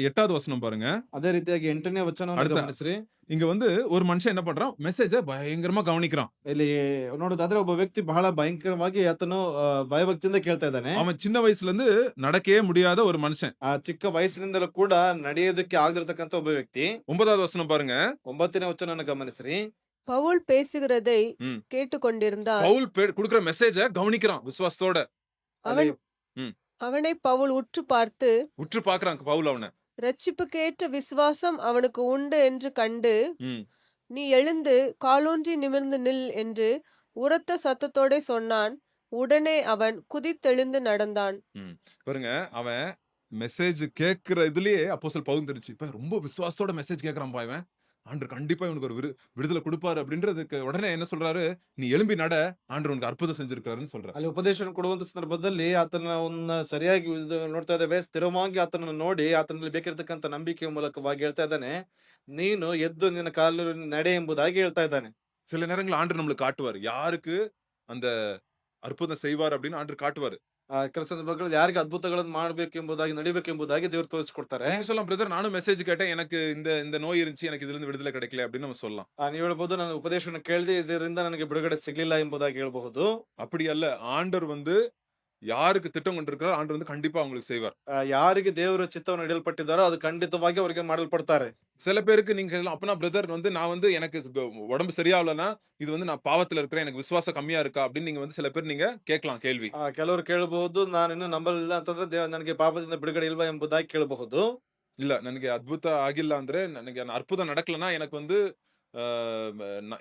8வது வசனம் பாருங்க. ಅದೇ ರೀತಿಯಾಗಿ 8ನೇ ವಚನವನ್ನು அடுத்த ಗಮನಿಸ್ರಿ. இங்க வந்து ஒரு மனுஷன் என்ன பண்றான்? மெசேஜ பயங்கரமா கவனிக்கிறான். ಇಲ್ಲಿ ನೋಡೋದಾದ್ರೆ ಒಬ್ಬ ವ್ಯಕ್ತಿ ಬಹಳ ಭಯಂಕರವಾಗಿ ಆತನು ಭಯಭಕ್ತಿಯಿಂದ ಕೇಳ್ತಾ ಇದ್ದಾನೆ. அவன் சின்ன வயசுல இருந்து நடக்கவே முடியாத ஒரு மனுஷன். ಆ ಚಿಕ್ಕ ವಯಸ್ಸಿನಿಂದಲೂ ಕೂಡ ನಡೆಯೋದಕ್ಕೆ ಆಗದಿರತಕ್ಕಂತ ಒಬ್ಬ ವ್ಯಕ್ತಿ. 9வது வசனம் பாருங்க. 9ನೇ ವಚನವನ್ನು ಗಮನಿಸ್ರಿ. பவுல் பேசுகிறதை ம். கேட்டுக்கொண்டிருந்தான். பவுல் குடுக்குற மெசேஜ கவனிக்கிறான் விசுவாசத்தோட. ಅಲ್ಲಿ அவன் ம். அவனை பவுல் உற்று பார்த்து, உற்று பார்க்கறான் பவுல் அவன. இரட்சிப்புக்கேற்ற விசுவாசம் அவனுக்கு உண்டு என்று கண்டு, ம். நீ எழுந்து காலூன்றி நிமிர்ந்து நில் என்று உரத்த சத்தத்தோடே சொன்னான். உடனே அவன் குதித்தெழுந்து நடந்தான். ம். பாருங்க அவன் மெசேஜ் கேட்கிற இதுலயே அப்போஸ்தலன் பவுல் தெரிஞ்சு, இப்ப ரொம்ப விசுவாசத்தோட மெசேஜ் கேட்கறான்பா இவன். ஆண்டவர் கண்டிப்பா இவனுக்கு ஒரு விடுதலை குடுப்பாரு அப்படின்றதுக்கு உடனே என்ன சொல்றாரு? நீ எழும்பி நட, ஆண்டவர் உனக்கு அற்புதம் செஞ்சிருக்காருன்னு சொல்றாரு. ಅಲ್ಲಿ ಉಪದೇಶ ಕೊಡುವಂತ ಸಂದರ್ಭದಲ್ಲಿ ಆತನನ್ನ ಸರಿಯಾಗಿ ನೋಡ್ತಾ ಇದ್ದೇವೆ. ಸ್ಥಿರವಾಗಿ ಆತನನ್ನು ನೋಡಿ ಆತನಲ್ಲಿ ಬೇಕಿರತಕ್ಕಂತ ನಂಬಿಕೆಯ ಮೂಲಕವಾಗಿ ಹೇಳ್ತಾ ಇದ್ದಾನೆ, ನೀನು ಎದ್ದು ನಿನ್ನ ಕಾಲು ನಡೆ ಎಂಬುದಾಗಿ ಹೇಳ್ತಾ ಇದ್ದಾನೆ. சில நேரங்கள்ல ஆண்டவர் நம்மளுக்கு காட்டுவாரு. யாருக்கு அந்த அற்புதம் செய்வார் அப்படின்னு ஆண்டவர் காட்டுவாரு. ಕೆಲವು ಸಂದರ್ಭಗಳಲ್ಲಿ ಯಾರಿಗೆ ಅದ್ಭುತಗಳನ್ನು ಮಾಡಬೇಕೆಂಬುದಾಗಿ ನಡಿಬೇಕೆಂಬುದಾಗಿ ದೇವರು ತೋರಿಸಿಕೊಡ್ತಾರೆ. நீங்க சொல்லலாம், பிரதர் நானும் மெசேஜ் கேட்டேன். எனக்கு இந்த இந்த நோய் இருந்துச்சு. எனக்கு இதுல இருந்து விடுதலை கிடைக்கல அப்படின்னு நம்ம சொல்லலாம். ನೀವು ಹೇಳ್ಬಹುದು, ನಾನು ಉಪದೇಶವನ್ನು ಕೇಳಿದೆ, ಇದರಿಂದ ನನಗೆ ಬಿಡುಗಡೆ ಸಿಗ್ಲಿಲ್ಲ ಎಂಬುದಾಗಿ ಹೇಳ್ಬಹುದು. அப்படி அல்ல. ஆண்டவர் வந்து யாருக்கு திட்டம் கொண்டிருக்கிறாரோ ஆண்டவர் வந்து கண்டிப்பா அவங்களுக்கு செய்வார். ಯಾರಿಗೆ ದೇವರ ಚಿತ್ತವನ್ನು ನೀಡಲ್ಪಟ್ಟಿದ್ದಾರೋ ಅದು ಖಂಡಿತವಾಗಿ ಅವರಿಗೆ ಮಾಡಲ್ಪಡ್ತಾರೆ. சில பேருக்கு நீங்க சொல்லலாம், அப்பனா பிரதர் வந்து நான் வந்து எனக்கு உடம்பு சரியாகலன்னா இது வந்து நான் பாவத்துல இருக்கிறேன், எனக்கு விசுவாசம் கம்மியா இருக்கா அப்படின்னு நீங்க வந்து சில பேர் நீங்க கேட்கலாம் கேள்வி. ಕೆಲವರು ಕೇಳಬಹುದು, ನಾನು ಇನ್ನೂ ನಂಬಲಿಲ್ಲ ಅಂತಂದ್ರೆ ನನಗೆ ಪಾಪದಿಂದ ಬಿಡುಗಡೆ ಇಲ್ವಾ ಎಂಬುದಾಗಿ ಕೇಳಬಹುದು. இல்ல ನನಗೆ ಅದ್ಭುತ ಆಗಿಲ್ಲ ಅಂದ್ರೆ, ನನಗೆ ಅற்புதம் நடக்கலன்னா எனக்கு வந்து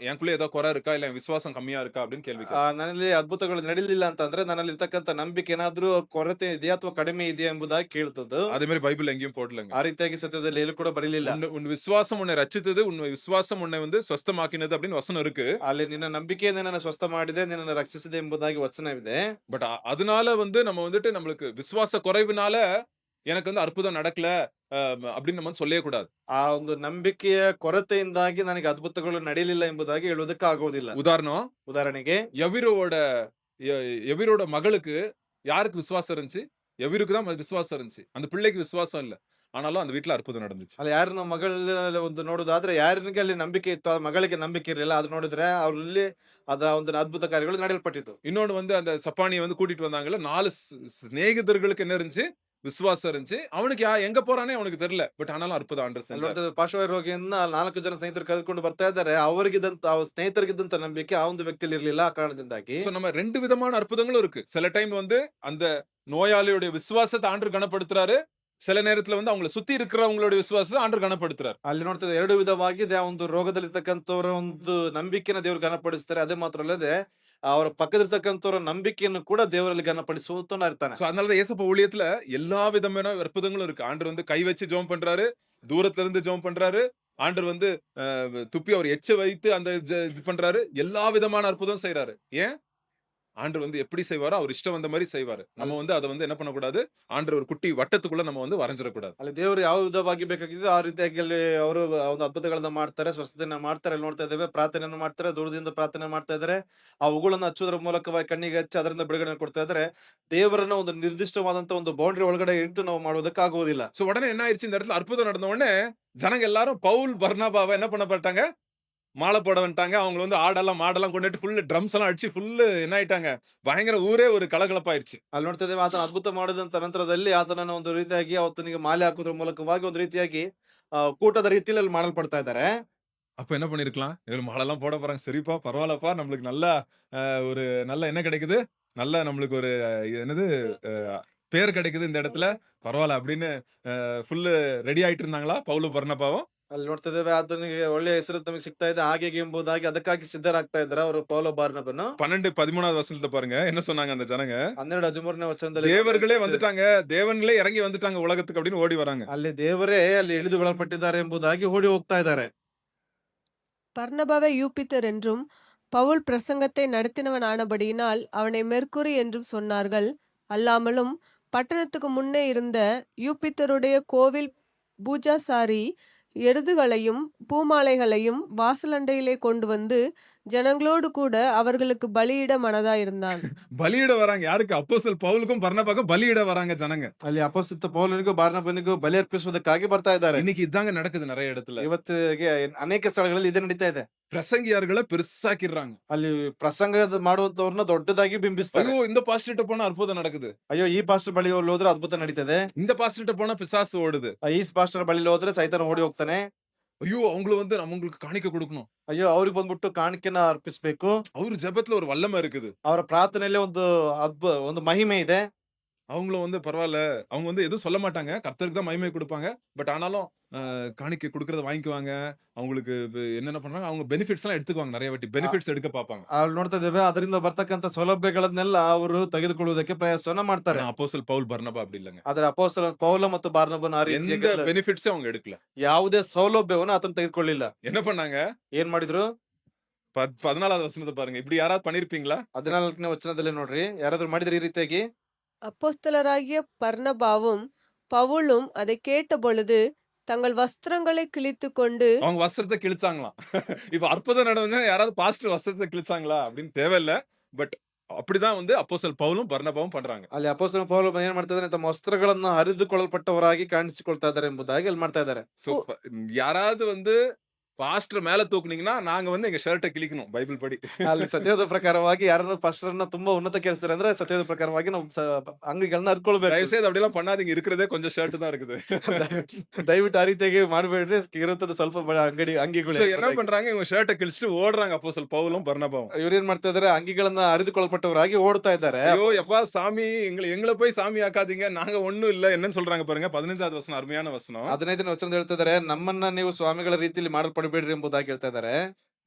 எனக்குள்ள ஏதோ குறை இருக்கா, இல்ல விசுவாசம் கம்மியா இருக்கா அப்படின்னு கேள்வி கேட்கலாம். ನನ್ನಲ್ಲಿ ಅದ್ಭುತಗಳು ನಡೀಲಿಲ್ಲ ಅಂತಂದ್ರೆ ನನ್ನಲ್ಲಿ ಇರ್ತಕ್ಕಂಥ ನಂಬಿಕೆ ಏನಾದ್ರೂ ಕೊರತೆ ಇದೆಯಾ ಅಥವಾ ಕಡಿಮೆ ಇದೆಯಾ ಎಂಬುದಾಗಿ ಕೇಳ್ತದ್ದು. அதே மாதிரி பைபிள் எங்கேயும் போடலங்க. ಆ ರೀತಿಯಾಗಿ ಸತ್ಯದಲ್ಲಿ ಎಲ್ಲೂ ಕೂಡ ಬರೀಲಿಲ್ಲ. உன் விசுவாசம் உன்னை ரட்சித்தது, உன் விசுவாசம் உன்னை வந்து ಸ್ವಸ್ಥமாக்கினது அப்படின்னு வசனம் இருக்கு. ಅಲ್ಲಿ ನಿನ್ನ ನಂಬಿಕೆಯಿಂದ ನನ್ನ ಸ್ವಸ್ಥ ಮಾಡಿದೆ, ನಿನ್ನನ್ನು ರಕ್ಷಿಸಿದೆ ಎಂಬುದಾಗಿ ವಚನವಿದೆ. பட் அதனால வந்து நம்ம வந்துட்டு நம்மளுக்கு விசுவாச குறைவுனால எனக்கு வந்து அற்புதம் நடக்கல அப்படின்னு நம்ம சொல்லவே கூடாது. ಆ ಒಂದು ನಂಬಿಕೆಯ ಕೊರತೆಯಿಂದಾಗಿ ನನಗೆ ಅದ್ಭುತಗಳು ನಡೆಯಲಿಲ್ಲ ಎಂಬುದಾಗಿ ಹೇಳುವುದಕ್ಕೆ ಆಗೋದಿಲ್ಲ. ಉದಾಹರಣೆಗೆ எவிரோட மகளுக்கு யாருக்கு விசுவாசம் இருந்துச்சு? எவிருக்கு தான் விசுவாசம் இருந்துச்சு. அந்த பிள்ளைக்கு விசுவாசம் இல்ல. ஆனாலும் அந்த வீட்ல அற்புதம் நடந்துச்சு. ಅಲ್ಲಿ ಯಾರನ್ನ ಮಗಳ ಒಂದು ನೋಡುದಾದ್ರೆ ಯಾರಿಗೆ ಅಲ್ಲಿ ನಂಬಿಕೆ ಇತ್ತು, ಆ ಮಗಳಿಗೆ ನಂಬಿಕೆ ಇರಲಿಲ್ಲ. ಅದು ನೋಡಿದ್ರೆ ಅವರಲ್ಲಿ ಅದ ಒಂದು ಅದ್ಭುತ ಕಾರ್ಯಗಳು ನಡೆಯಲ್ಪಟ್ಟಿತ್ತು. இன்னொன்னு வந்து அந்த சப்பானியை வந்து கூட்டிட்டு வந்தாங்கல்ல, 4 சிநேகிதர்களுக்கு என்ன இருந்துச்சு? விசுவாசம் இருந்துச்சு. அவனுக்கு எங்க போறானே அவனுக்கு தெரியல. பட் ஆனாலும் அற்புதம் ஆண்டவர் செஞ்சார். ಪಾರ್ಶ್ವ ರೋಗಿಯನ್ನ 4 ಜನ ಸ್ನೇಹಿತರು ಕರೆದುಕೊಂಡು ಬರ್ತಾ ಇದ್ದಾರೆ. ಅವರಿಗಿದ್ದಂತ ಸ್ನೇಹಿತರಿಗಿದ್ದಂತ ನಂಬಿಕೆ ಆ ಒಂದು ವ್ಯಕ್ತಿಯಲ್ಲಿ ಇರಲಿಲ್ಲ. ಆ ಕಾರಣದಿಂದಾಗಿ நம்ம 2 விதமான அற்புதங்களும் இருக்கு. சில டைம் வந்து அந்த நோயாளியோட விசுவாசத்தை ஆண்டவர் கனப்படுத்துறாரு. சில நேரத்துல வந்து அவங்களை சுத்தி இருக்கிறவங்களோட விசுவாசத்தை ஆண்டவர் கனப்படுத்துறாரு. ಅಲ್ಲಿ ನೋಡ್ತಿದ್ದೆ 2 ವಿಧವಾಗಿದೆ. ಆ ಒಂದು ರೋಗದಲ್ಲಿರ್ತಕ್ಕಂಥವರ ಒಂದು ನಂಬಿಕೆನ ದೇವರು ಘನಪಡಿಸ್ತಾರೆ. ಅದೇ ಮಾತ್ರ ಅಲ್ಲದೆ ಅವರ ಪಕ್ಕದಿರ್ತಕ್ಕಂಥವರ ನಂಬಿಕೆಯನ್ನು ಕೂಡ ದೇವರಲ್ಲಿ ಘನಪಡಿಸುತ್ತಾ ಇರ್ತಾನೆ. அதனாலதான் ஏசப்பா ஊழியத்துல எல்லா விதமான அற்புதங்களும் இருக்கு. ஆண்டவர் வந்து கை வச்சு ஜெபம் பண்றாரு, தூரத்துல இருந்து ஜெபம் பண்றாரு. ஆண்டவர் வந்து துப்பி அவர் எச்ச வைத்து அந்த இது பண்றாரு. எல்லா விதமான அற்புதம் செய்யறாரு. ஏன்? ஆண்டவர் வந்து எப்படி செய்வாரோ அவர் இஷ்டம் வந்த மாதிரி செய்வாரு. நம்ம வந்து அதை வந்து என்ன பண்ணக்கூடாது? ஆண்டவர் ஒரு குட்டி வட்டத்துக்குள்ள நம்ம வந்து வரைஞ்சிடக்கூடாது. ಅಲ್ಲಿ ದೇವರು ಯಾವ ವಿಧವಾಗಿ ಬೇಕಾಗಿದೆ ಆ ರೀತಿಯಾಗಿ ಅಲ್ಲಿ ಅವರು ಒಂದು ಅದ್ಭುತಗಳನ್ನ ಮಾಡ್ತಾರೆ, ಸ್ವಸ್ಥತೆಯನ್ನ ಮಾಡ್ತಾರೆ. ಅಲ್ಲಿ ನೋಡ್ತಾ ಇದ್ದೇವೆ, ಪ್ರಾರ್ಥನೆಯನ್ನು ಮಾಡ್ತಾರೆ, ದೂರದಿಂದ ಪ್ರಾರ್ಥನೆ ಮಾಡ್ತಾ ಇದ್ದಾರೆ. ಆ ಉಗುಳನ್ನು ಹಚ್ಚುವುದರ ಮೂಲಕವಾಗಿ ಕಣ್ಣಿಗೆ ಹಚ್ಚಿ ಅದರಿಂದ ಬಿಡುಗಡೆ ಕೊಡ್ತಾ ಇದ್ದಾರೆ. ದೇವರನ್ನ ಒಂದು ನಿರ್ದಿಷ್ಟವಾದಂತ ಒಂದು ಬೌಂಡ್ರಿ ಒಳಗಡೆ ಇಟ್ಟು ನಾವು ಮಾಡೋದಕ್ಕೆ ಆಗುವುದಿಲ್ಲ. சோ உடனே என்ன ஆயிடுச்சு? இந்த இடத்துல அற்புதம் நடந்த உடனே ஜனங்க எல்லாரும் பவுல் பர்னபாவை என்ன பண்ணப்பட்டாங்க? மாலை போட வந்துட்டாங்க. அவங்க வந்து ஆடெல்லாம் மாடெல்லாம் கொண்டுட்டு ஃபுல் ட்ரம்ஸ் எல்லாம் அடிச்சு ஃபுல் என்ன ஆயிட்டாங்க? பயங்கர ஊரே ஒரு ಕಳಕಳಪಾயிருச்சு. ಅಲ್ಲಿ ನೋಡ್ತಾ ಇದ್ದೇವೆ, ಆತನ ಅದ್ಭುತ ಮಾಡಿದಂತ ನಂತರದಲ್ಲಿ ಆತನನ್ನು ಒಂದು ರೀತಿಯಾಗಿ ಆತನಿಗೆ ಮಾಲೆ ಹಾಕುವುದರ ಮೂಲಕವಾಗಿ ಒಂದು ರೀತಿಯಾಗಿ ಕೂಟದ ರೀತಿಯಲ್ಲಿ ಅಲ್ಲಿ ಮಾಡಲ್ಪಡ್ತಾ ಇದ್ದಾರೆ. அப்ப என்ன பண்ணிருக்கலாம்? இவர் மாலைலாம் போட போறாங்க. சரிப்பா, பரவாயில்லப்பா, நம்மளுக்கு நல்ல ஒரு நல்ல என்ன கிடைக்குது? நல்ல நம்மளுக்கு ஒரு என்னது பேர் கிடைக்குது இந்த இடத்துல. பரவாயில்ல அப்படின்னு ஃபுல் ரெடி ஆயிட்டு இருந்தாங்களா பவுலும் பர்னபாவும்? ಅಲ್ಲಿ ನೋಡ್ತಾ ಇದ್ದೇವೆ, ಆತನಿಗೆ ಒಳ್ಳೆಯ ಹೆಸರು ತಮಗೆ ಸಿಗ್ತಾ ಇದೆ ಹಾಗೆ ಎಂಬುದಾಗಿ ಅದಕ್ಕಾಗಿ ಸಿದ್ಧರಾಗ್ತಾ ಇದ್ದಾರೆ ಅವರು ಪೌಲ ಬಾರ್ನಬನು. 12:13 வசனத்தை பாருங்க என்ன சொன்னாங்க அந்த ஜனங்க? 12:13 ವಚನದಲ್ಲಿ தேவர்களே வந்துட்டாங்க, தேவன்களே இறங்கி வந்துட்டாங்க உலகத்துக்கு அப்படின்னு ஓடி வராங்க. ಅಲ್ಲಿ ದೇವರೇ ಅಲ್ಲಿ ಇಳಿದು ಬರಲ್ಪಟ್ಟಿದ್ದಾರೆ ಎಂಬುದಾಗಿ ಓಡಿ ಹೋಗ್ತಾ ಇದ್ದಾರೆ. பர்னபாவை யூப்பித்தர் என்றும் பவுல் பிரசங்கத்தை நடத்தினவன் ஆனபடியினால் அவனை மெர்க்குரி என்றும் சொன்னார்கள். அல்லாமலும் பட்டணத்துக்கு முன்னே இருந்த யூப்பித்தருடைய கோவில் பூஜாசாரி எருதுகளையும் பூமாலைகளையும் வாசலண்டையிலே கொண்டு வந்து ஜனங்களோடு கூட அவர்களுக்கு பலியிட மனதாயிருந்தான். பலியிட வராங்க. யாருக்கு? அப்போஸ்தலர் பவுலுக்கும் பர்னபாக்கும் பலியிட வராங்க ஜனங்க. ಅಲ್ಲಿ ಅಪೊಸ್ತಲ ಪೌಲನಿಗೂ ಬಾರ್ನಬನಿಗೂ ಬಲಿ ಅರ್ಪಿಸುವುದಕ್ಕಾಗಿ ಬರ್ತಾ ಇದ್ದಾರೆ. இன்னைக்கு இதாங்க நடக்குது நிறைய இடத்துல. ಇವತ್ತಿಗೆ ಅನೇಕ ಸ್ಥಳಗಳಲ್ಲಿ ಇದೇ ನಡೀತಾ ಇದೆ. பிரசங்கியார்களை பெருசாக்கிடுறாங்க. ಅಲ್ಲಿ ಪ್ರಸಂಗ ಮಾಡುವಂತವ್ರನ್ನ ದೊಡ್ಡದಾಗಿ ಬಿಂಬಿಸ್ತಾರೆ. ஐயோ இந்த பாஸ்டர்ட்ட போனா அற்புதம் நடக்குது. ಅಯ್ಯೋ ಈ ಪಾಸ್ಟರ್ ಬಳಿ ಹೋದ್ರೆ ಅದ್ಭುತ ನಡೀತದೆ. இந்த பாஸ்டர்ட்ட போனா பிசாசு ஓடுது. ಈ ಪಾಸ್ಟರ್ ಬಳಿ ಹೋದ್ರೆ ಸೈತಾನ ಓಡಿ ಹೋಗ್ತಾನೆ. ஐயோ அவங்கள வந்து அவங்களுக்கு காணிக்க கொடுக்கணும். ಅಯ್ಯೋ ಅವ್ರಿಗೆ ಬಂದ್ಬಿಟ್ಟು ಕಾಣಿಕೆನ ಅರ್ಪಿಸ್ಬೇಕು. ಅವ್ರ ಜபத்துல ஒரு வல்லமை இருக்குது. ಅವರ ಪ್ರಾರ್ಥನೆಯಲ್ಲಿ ಒಂದು ಮಹಿಮೆ ಇದೆ. அவங்கள வந்து பரவாயில்ல. அவங்க வந்து எதுவும் சொல்ல மாட்டாங்க. கர்த்தருக்கு தான் மகிமை கொடுப்பாங்க. பட் ஆனாலும் காணிக்கை கொடுக்கறத வாங்கிக்குவாங்க. அவங்களுக்கு என்னென்ன பண்றாங்க? அவங்க பெனிஃபிட்ஸ் எல்லாம் எடுத்துக்குவாங்க. நிறைய வாட்டி பெனிஃபிட்ஸ் எடுக்க பார்ப்பாங்க. ಅಲ್ಲಿ ನೋಡ್ತಾ ಇದ್ದೇವೆ ಅದರಿಂದ ಬರ್ತಕ್ಕಂತ ಸೌಲಭ್ಯಗಳನ್ನೆಲ್ಲ ಅವರು ತೆಗೆದುಕೊಳ್ಳುವುದಕ್ಕೆ ಪ್ರಯಾಸವನ್ನ ಮಾಡ್ತಾರೆ. அப்போஸ்தலர் பவுல் பர்னபா அப்படி இல்லங்க. ಆದ್ರೆ ಅಪೊಸ್ತಲ ಪೌಲ ಮತ್ತು ಬಾರ್ನಬನ ಆ எந்த ರೀತಿಯಾಗಿ பெனிஃபிட்ஸ் அவங்க எடுக்கல. ಯಾವುದೇ ಸೌಲಭ್ಯವನ್ನು ಆತನ ತೆಗೆದುಕೊಳ್ಳಿಲ್ಲ. என்ன பண்ணாங்க? ಏನ್ ಮಾಡಿದ್ರು? 14வது வசனத்தை பாருங்க. இப்படி யாராவது பண்ணிருப்பீங்களா? 14ನೇ ವಚನದಲ್ಲಿ ನೋಡ್ರಿ, ಯಾರಾದ್ರೂ ಮಾಡಿದ್ರೆ ಈ ರೀತಿಯಾಗಿ? அப்போஸ்தலராகிய பர்னபாவும் பவுலும் அதை கேட்டபொழுது தங்கள் வஸ்திரங்களை கிழித்துக்கொண்டு அவங்க வஸ்திரத்தை கிழிச்சாங்களாம். இப்ப அற்புதம் நடந்தா யாராவது பாஸ்டர் வஸ்திரத்தை கிழிச்சாங்களா அப்படின்னு தேவையில்ல. பட் அப்படிதான் வந்து அப்போஸ்தலர் பவுலும் பர்னபாவும் பண்றாங்க. ಅಲ್ಲಿ ಅಪೊಸ್ತಲ ಪೌಲ ಏನ್ ಮಾಡ್ತಾ ಇದಾರೆ? ತಮ್ಮ ವಸ್ತ್ರಗಳನ್ನ ಹರಿದುಕೊಳ್ಳಲ್ಪಟ್ಟವರಾಗಿ ಕಾಣಿಸಿಕೊಳ್ತಾ ಇದ್ದಾರೆ ಎಂಬುದಾಗಿ ಅಲ್ಲಿ ಮಾಡ್ತಾ ಇದ್ದಾರೆ. சோ யாராவது வந்து பாஸ்டர் மேல தூக்குனீங்கன்னா நாங்க வந்து எங்க ஷர்ட்டை கிழிக்கணும் பைபிள் படி. ಅಲ್ಲಿ ಸತ್ಯದ ಪ್ರಕಾರವಾಗಿ ಯಾರನ್ನ ಪಾಸ್ಟರ್ನ ತುಂಬಾ ಉನ್ನತ ಕೆಲಸ ಅಂದ್ರೆ ಸತ್ಯದ ಪ್ರಕಾರವಾಗಿ ನಾವು ಅಂಗಿಗಳನ್ನ ಹರ್ಕೊಳ್ಬೇಕು. தயவுசெய்து அப்படி எல்லாம் பண்ணாதீங்க. இருக்கிறதே கொஞ்சம் ஷர்ட் தான் இருக்குது. ದಯವಿಟ್ಟು ಆ ರೀತಿಯಾಗಿ ಮಾಡಬೇಡ್ರಿ. ಇರುತ್ತದೆ ಸ್ವಲ್ಪ ಅಂಗಿಗಳು. So என்ன பண்றாங்க? இவங்க ஷர்ட்டை கிழிச்சிட்டு ஓடுறாங்க அப்போஸ்தலர் பவுலும் பர்னபாவும். ಇವ್ರೇನ್ ಮಾಡ್ತಾ ಇದಾರೆ? ಅಂಗಿಗಳನ್ನ ಹರಿದುಕೊಳ್ಳಲ್ಪಟ್ಟವರಾಗಿ ಓಡ್ತಾ ಇದ್ದಾರೆ. ஐயோ எப்பா சாமி எங்களை போய் சாமி ஆக்காதீங்க. நாங்க ஒண்ணும் இல்ல. என்னன்னு சொல்றாங்க பாருங்க. 15வது வசனம் அருமையான வசனம். 15ನೇ ವಚನದಲ್ಲಿ ಹೇಳ್ತಾ ಇದಾರೆ, ನಮ್ಮನ್ನ ನೀವು ಸ್ವಾಮಿಗಳ ರೀತಿಯಲ್ಲಿ ಮಾಡಲ್ಪಡಬೇಡ್ರಿ ಎಂಬುದಾಗಿ ಹೇಳ್ತಾ ಇದ್ದಾರೆ.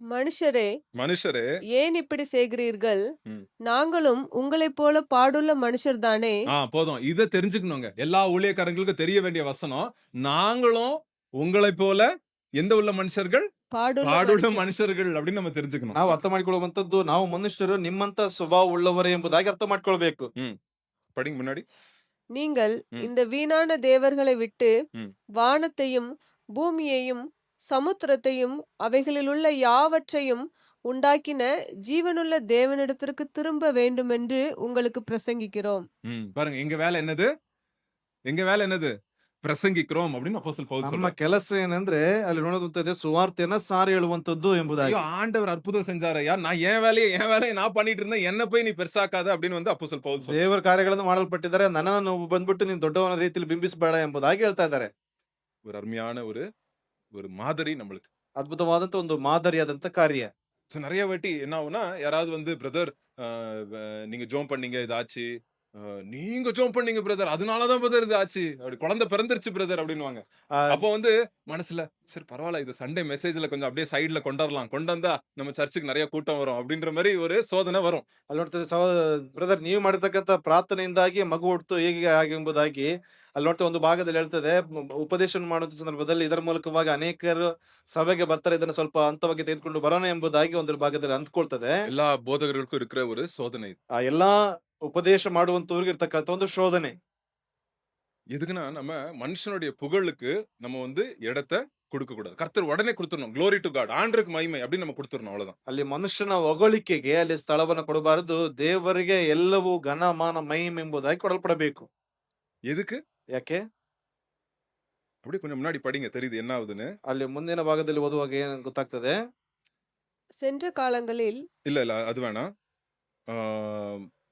மனுஷரே ஏன் இப்படி செய்கிறீர்கள்? ம். நாங்களும் உங்களைப் போல பாடுள்ள மனுஷர்தானே. போதும். இத தெரிஞ்சுக்கணுங்க. எல்லா ஊழியக்காரங்களுக்கும் தெரிய வேண்டிய வசனம். நாங்களும் உங்களை போல எந்த உள்ள மனுஷர்கள்? பாடுள்ள பாடுள்ள மனுஷர். மனுஷர்கள் அப்படின்னு நம்ம தெரிஞ்சுக்கணும். ನಾವು ಅರ್ಥ ಮಾಡಿಕೊಳ್ಳುವಂತದ್ದು, ನಾವು ಮನುಷ್ಯರು ನಿಮ್ಮಂತ ಸ್ವಭಾವ ಉಳ್ಳವರೇ ಎಂಬುದಾಗಿ ಅರ್ಥ ಮಾಡ್ಕೊಳ್ಬೇಕು. படிங்க முன்னாடி. நீங்கள் ம். இந்த வீணான தேவர்களை விட்டு ம். வானத்தையும் பூமியையும் சமுத்திரத்தையும் அவைகளில் உள்ள யாவற்றையும் உண்டாக்கின ஜீவனுள்ள தேவனிடத்திற்கு திரும்ப வேண்டுமென்று உங்களுக்கு பிரசங்கிக்கிறோம். பாருங்க எங்க வேலை என்னது? எங்க வேலை என்னது? பிரசங்கிக்கிறோம் அப்படின்னு அப்போஸ்தலர் பவுல் ನಮ್ಮ சொல்றார். ಕೆಲಸ ಏನಂದ್ರೆ ಅಲ್ಲಿ ನೋಡುವಂತದ್ದು ಸುವಾರ್ತೆಯನ್ನ ಸಾರಿ ಹೇಳುವಂತದ್ದು ಎಂಬುದಾಗಿ. ஐயோ ஆண்டவர் அற்புதம் செஞ்சாரையா, நான் என் வேலையை நான் பண்ணிட்டு இருந்தேன், என்ன போய் நீ பெருசாக்காத அப்படின்னு வந்து அப்போஸ்தலர் பவுல் சொல்றார். ದೇವರ ಕಾರ್ಯಗಳನ್ನು ಮಾಡಲ್ಪಟ್ಟಿದ್ದಾರೆ, ನನ್ನನ್ನು ಬಂದ್ಬಿಟ್ಟು ನೀನು ದೊಡ್ಡವನ ರೀತಿಯಲ್ಲಿ ಬಿಂಬಿಸಬೇಡ ಎಂಬುದಾಗಿ ಹೇಳ್ತಾ ಇದ್ದಾರೆ. ஒரு அருமையான ஒரு மாதிரி நம்மளுக்கு. ಅದ್ಭುತವಾದಂತ ಒಂದು ಮಾದರಿಯಾದಂತ ಕಾರ್ಯ. ஸோ நிறைய வாட்டி என்ன ஆகும்னா, யாராவது வந்து பிரதர் நீங்க ஜோம் பண்ணீங்க இதாச்சு, நீங்க ஜோம் பண்ணீங்க பிரதர், அதனாலதான் பிரதர் இது ஆச்சு, அப்படி குழந்தை பிறந்துருச்சு பிரதர் அப்படின்னுவாங்க. ಆ, அப்போ வந்து மனசுல சரி பரவாயில்ல, இது சண்டே மெசேஜ்ல கொஞ்சம் அப்படியே சைடுல கொண்டாடலாம், கொண்டு வந்தா நம்ம சர்ச்சுக்கு நிறைய கூட்டம் வரும் அப்படின்ற மாதிரி ஒரு சோதனை வரும். ಅಲ್ಲಿ ನೋಡ್ತದೆ ಬ್ರದರ್, ನೀವು ಮಾಡಿರ್ತಕ್ಕಂಥ ಪ್ರಾರ್ಥನೆಯಿಂದಾಗಿ ಮಗು ಹುಟ್ಟು ಹೇಗೆ ಆಗಿ ಎಂಬುದಾಗಿ ಅಲ್ಲಿ ನೋಡ್ತಾ ಒಂದು ಭಾಗದಲ್ಲಿ ಹೇಳ್ತದೆ. ಉಪದೇಶ ಮಾಡುವಂತ ಸಂದರ್ಭದಲ್ಲಿ ಇದರ ಮೂಲಕವಾಗಿ ಅನೇಕರು ಸಭೆಗೆ ಬರ್ತಾರೆ, ಇದನ್ನ ಸ್ವಲ್ಪ ಹಂತವಾಗಿ ತೆಗೆದುಕೊಂಡು ಬರೋಣ ಎಂಬುದಾಗಿ ಒಂದು ಭಾಗದಲ್ಲಿ ಅಂದ್ಕೊಳ್ತದೆ. எல்லா போதகர்களுக்கும் இருக்கிற ஒரு சோதனை இது. ಆ ಎಲ್ಲಾ ಉಪದೇಶ ಮಾಡುವಂತವ್ರಿಗೆ ಇರ್ತಕ್ಕಂಥ ಒಂದು ಶೋಧನೆ. எதுக்குன்னா, நம்ம மனுஷனுடைய புகழுக்கு நம்ம வந்து இடத்தை கொடுக்க கூடாது. கர்த்தர் உடனே கொடுத்துடணும். க்ளோரி டு காட், ஆண்டருக்கு மகிமை அப்படின்னு நம்ம கொடுத்துடணும். அவ்வளவுதான். ಅಲ್ಲಿ ಮನುಷ್ಯನ ಹೊಗಳಿಕೆಗೆ ಅಲ್ಲಿ ಸ್ಥಳವನ್ನು ಕೊಡಬಾರದು. ದೇವರಿಗೆ ಎಲ್ಲವೂ ಘನ ಮಾನ ಮಹಿಮೆ ಎಂಬುದಾಗಿ ಕೊಡಲ್ಪಡಬೇಕು. எதுக்கு? ಯಾಕೆ? அப்படி கொஞ்சம் முன்னாடி படிங்க, தெரியுது என்ன ஆகுதுன்னு. ಅಲ್ಲಿ ಮುಂದಿನ ಭಾಗದಲ್ಲಿ ಓದುವಾಗ ಏನ್ ಗೊತ್ತಾಗ್ತದೆ? சென்ற காலங்களில் இல்ல அது வேணாம்.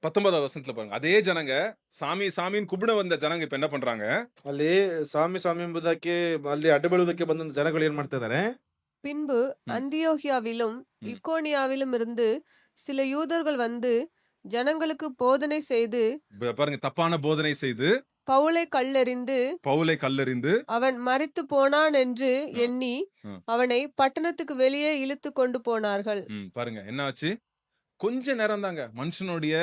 19வது வசனத்துல பாருங்க. அதே ஜனங்க சாமி சாமின்னு கூப்பிட வந்த ஜனங்க இப்ப என்ன பண்றாங்க? ಅಲ್ಲಿ ಸ್ವಾಮಿ ಸ್ವಾಮಿ ಎಂಬುದಕ್ಕೆ ಅಲ್ಲಿ ಅಡ್ಡ ಬೀಳುವುದಕ್ಕೆ ಬಂದ ಜನಗಳು ಏನ್ ಮಾಡ್ತಾ ಇದಾರೆ? பின்பு அந்தியோகியாவிலும் ம். இக்கோனியாவிலும் இருந்து சில யூதர்கள் வந்து ஜனங்களுக்கு போதனை செய்து பாருங்க, தப்பான போதனை செய்து பவுலை கல்லெறிந்து பவுலை கல்லெறிந்து அவன் மரித்து போனான் என்று எண்ணி ம். அவனை பட்டணத்துக்கு வெளியே இழுத்து கொண்டு போனார்கள். பாருங்க என்ன ஆச்சு? கொஞ்ச நேரம் தாங்க. மனுஷனுடைய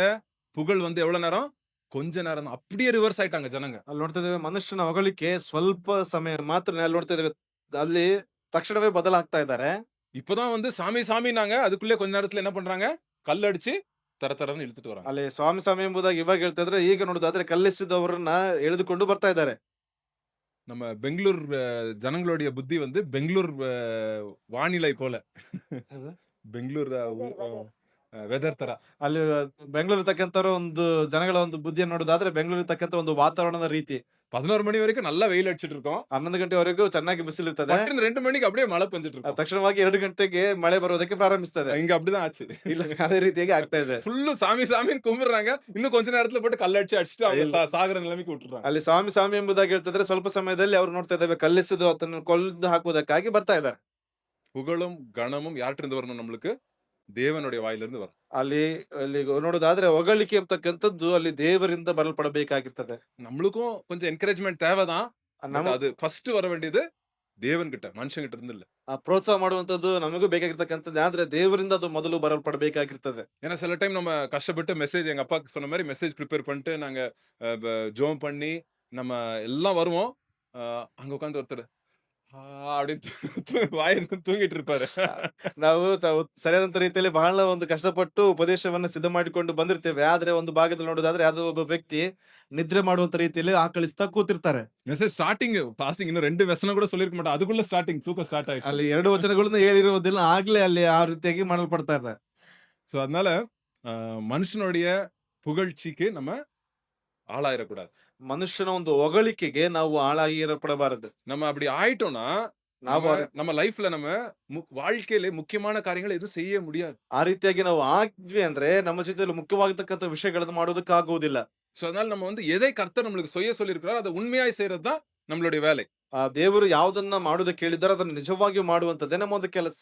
புகழ் வந்து எவ்வளவு நேரம்? கொஞ்ச நேரம் தான். அப்படியே ரிவர்ஸ் ஆயிட்டாங்க ஜனங்க. ಅಲ್ಲಿ ನೋಡ್ತಾ ಇದ್ದೇವೆ ಮನುಷ್ಯನ ಹೊಗಳಿಕೆ ಸ್ವಲ್ಪ ಸಮಯ ಮಾತ್ರ. ಅಲ್ಲಿ ನೋಡ್ತಾ ಇದ್ದೇವೆ ಅಲ್ಲಿ ತಕ್ಷಣವೇ ಬದಲಾಗ್ತಾ ಇದ್ದಾರೆ. இப்பதான் வந்து சாமி சாமினாங்க, அதுக்குள்ளே கொஞ்ச நேரத்துல என்ன பண்றாங்க? கல்லடிச்சு தரன்னு இழுத்துட்டு வராங்க. ಅಲ್ಲಿ ಸ್ವಾಮಿ ಸ್ವಾಮಿ ಎಂಬುದಾಗಿ ಇವಾಗ ಹೇಳ್ತಾ ಇದ್ರೆ, ಈಗ ನೋಡುದಾದ್ರೆ ಕಲ್ಲಿಸಿದವರನ್ನ ಎಳೆದುಕೊಂಡು ಬರ್ತಾ ಇದ್ದಾರೆ. நம்ம பெங்களூர் ஜனங்களுடைய புத்தி வந்து பெங்களூர் வானிலை போல. ಬೆಂಗಳೂರ ವೆದರ್ ತರ. ಅಲ್ಲಿ ಬೆಂಗಳೂರು ತಕ್ಕಂತವ್ರ ಒಂದು ಜನಗಳ ಒಂದು ಬುದ್ಧಿಯನ್ನು ನೋಡೋದಾದ್ರೆ ಬೆಂಗಳೂರು ತಕ್ಕಂತ ಒಂದು ವಾತಾವರಣದ ರೀತಿ 11 மணி வரைக்கும் நல்லா வெயில் அடிச்சிட்டு இருக்கோம். 11 ಗಂಟೆವರೆಗೂ ಚೆನ್ನಾಗಿ ಬಿಸಿಲಿರ್ತದೆ. பட்டுன்னு 2 மணிக்கு அப்படியே மழை பெஞ்சிட்டு இருக்கும். ತಕ್ಷಣವಾಗಿ 2 ಗಂಟೆಗೆ ಮಳೆ ಬರೋದಕ್ಕೆ ಪ್ರಾರಂಭಿಸ್ತದೆ. இங்க அப்படிதான் ஆச்சு. ಇಲ್ಲ ಅದೇ ರೀತಿಯಾಗಿ ಆಗ್ತಾ ಇದೆ. ஃபுல்லு சாமி சாமின்னு கும்பிடுறாங்க. இன்னும் கொஞ்ச நேரத்துல போட்டு கல்லடிச்சு அடிச்சுட்டு அவங்க சாகுற நிலைமைக்கு விட்டுறாங்க. ಅಲ್ಲಿ ಸ್ವಾಮಿ ಸ್ವಾಮಿ ಎಂಬುದಾಗಿ ಹೇಳ್ತಿದ್ರೆ ಸ್ವಲ್ಪ ಸಮಯದಲ್ಲಿ ಅವ್ರು ನೋಡ್ತಾ ಇದ್ದೇವೆ ಕಲ್ಲಿಸುದು ಅದನ್ನು ಕೊಲ್ದು ಹಾಕುವುದಕ್ಕಾಗಿ ಬರ್ತಾ ಇದ್ದಾರೆ. புகழும் கனமும் யார்கிட்ட இருந்து வரணும் நம்மளுக்கு? தேவனுடைய வாயிலிருந்து வரும். ಅಲ್ಲಿ ಅಲ್ಲಿ ನೋಡೋದಾದ್ರೆ ಹೊಗಳಿಕೆ ಅಂತಕ್ಕಂಥದ್ದು ಅಲ್ಲಿ ದೇವರಿಂದ ಬರಲ್ಪಡಬೇಕಾಗಿರ್ತದೆ. நம்மளுக்கும் கொஞ்சம் என்கரேஜ்மெண்ட் தேவைதான். ನಮ್ಮ அது ஃபர்ஸ்ட் வர வேண்டியது தேவன் கிட்ட, மனுஷன் கிட்ட இருந்து இல்ல. ಪ್ರೋತ್ಸಾಹ ಮಾಡುವಂತದ್ದು ನಮಗೂ ಬೇಕಾಗಿರ್ತಕ್ಕಂಥದ್ದು ಆದ್ರೆ ದೇವರಿಂದ ಅದು ಮೊದಲು ಬರಲ್ಪಡಬೇಕಾಗಿರ್ತದೆ. ஏன்னா சில டைம் நம்ம கஷ்டப்பட்டு மெசேஜ் எங்க அப்பாக்கு சொன்ன மாதிரி மெசேஜ் ப்ரிப்பேர் பண்ணிட்டு நாங்க ஜோம் பண்ணி நம்ம எல்லாம் வருவோம். அங்க உட்காந்து ஒருத்தர் அப்படின்னு வாயை தூங்கிட்டு இருப்பாரு. ನಾವು ಸರಿಯಾದಂತ ರೀತಿಯಲ್ಲಿ ಬಹಳ ಒಂದು ಕಷ್ಟಪಟ್ಟು ಉಪದೇಶವನ್ನ ಸಿದ್ಧ ಮಾಡಿಕೊಂಡು ಬಂದಿರ್ತೇವೆ. ಆದ್ರೆ ಒಂದು ಭಾಗದಲ್ಲಿ ನೋಡೋದಾದ್ರೆ ಯಾವ್ದೋ ಒಬ್ಬ ವ್ಯಕ್ತಿ ನಿದ್ರೆ ಮಾಡುವಂತ ರೀತಿಯಲ್ಲಿ ಆಕಳಿಸ್ತಾ ಕೂತಿರ್ತಾರೆ. மெசேஜ் ஸ்டார்டிங் பாஸ்டிங் இன்னும் 2 வசனம் கூட சொல்லிருக்க மாட்டோம். அதுக்குள்ள ஸ்டார்டிங் தூக்கம் ஸ்டார்ட் ஆயிடுச்சு. ಅಲ್ಲಿ 2 ವಚನಗಳನ್ನು ಹೇಳಿರುವುದಿಲ್ಲ, ಆಗ್ಲೇ ಅಲ್ಲಿ ಆ ರೀತಿಯಾಗಿ ಮಾಡಲ್ಪಡ್ತಾ ಇದೆ. சோ அதனால மனுஷனுடைய புகழ்ச்சிக்கு நம்ம ஆளாயிடக்கூடாது. ಮನುಷ್ಯನ ಒಂದು ಹೊಗಳಿಕೆಗೆ ನಾವು ಆಳಾಗಿರಪಡಬಾರದು. நம்ம அப்படி ஆயிட்டோம்னா ನಾವು நம்ம லைஃப்ல நம்ம வாழ்க்கையில முக்கியமான காரியங்களை எதுவும் செய்ய முடியாது. ಆ ರೀತಿಯಾಗಿ ನಾವು ಆಗ್ವಿ ಅಂದ್ರೆ ನಮ್ಮ ಜೊತೆಯಲ್ಲಿ ಮುಖ್ಯವಾಗಿರ್ತಕ್ಕಂಥ ವಿಷಯಗಳನ್ನು ಮಾಡೋದಕ್ಕಾಗುವುದಿಲ್ಲ. சோ அதனால நம்ம எதை கர்த்தர் நம்மளுக்கு செய்ய சொல்லியிருக்கிறாரோ அதை உண்மையாய் செய்யறது தான் நம்மளுடைய வேலை. ಆ ದೇವರು ಯಾವುದನ್ನ ಮಾಡೋದಕ್ಕೆ ಹೇಳಿದಾರೋ ಅದನ್ನ ನಿಜವಾಗಿಯೂ ಮಾಡುವಂತದ್ದೇ ನಮ್ಮ ಒಂದು ಕೆಲಸ.